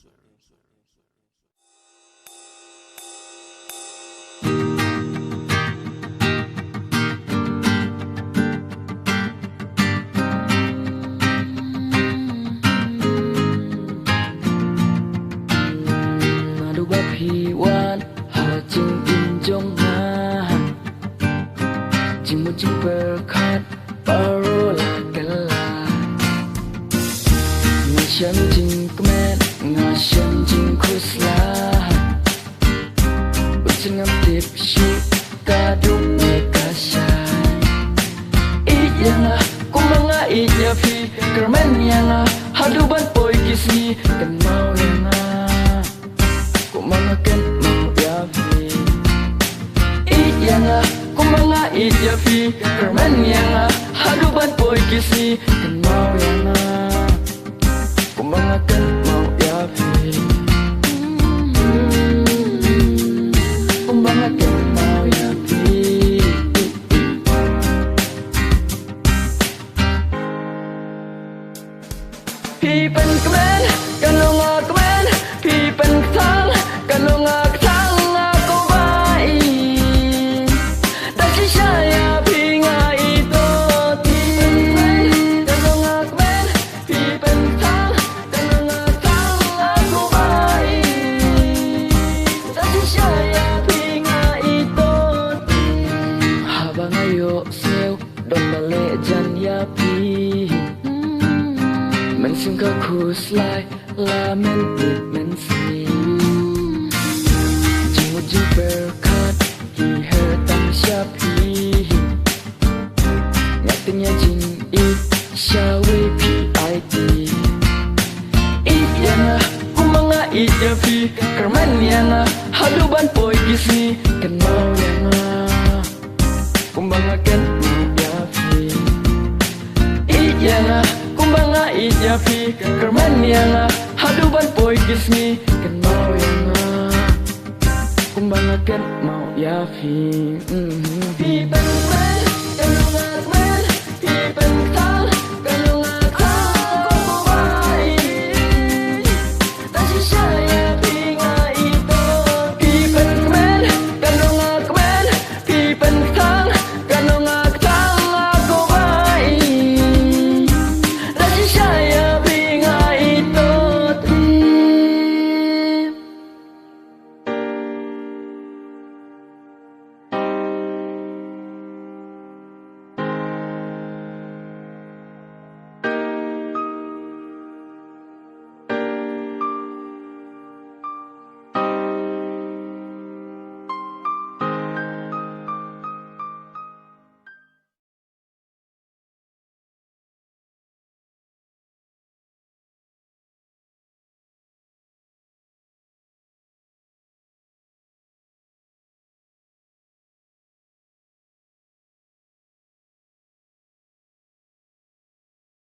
ดูว่าพี่วานหาจึงอินจงหาจึงมุจึงเปิดคัดปาโรลากันลามีฉันจึงก็แม่งาฉันจึงคุสลาบุษงามติบชิกาดุเมกาชายอียังอ่ะกูมังอ่ะอียาพี่กระแม่นยังอ่ะหาดูบันปอยกิสนีกันเมายังอ่ะKumangakan mau ya fi Iyanga kumanga iya fi Kerman yanga haduban poi kisi Kan mau yanga Kumangakan mau ya fi Kumangakan mau ya fi Pi pen kemen kan lo nga kemen Pi pen ketang kalau ngak tang aku baik tak saya pingai itu kalau ngak men pipen tang kalau ngak tang aku baik tak saya pingai itu habang ayo sel don balik jan ya pi men singka kuslai la men put men si Jing berkat hi her tam syapi Nyatanya jing i syawi pi it Iyana kumanga iya pi Kerman yana haduban poi kisni Kan mau yana kumbangakan mau ya pi Iyana kumanga iya pi Kerman yana haduban poi kisni Kan mau yana Kumbangakan mau ya fi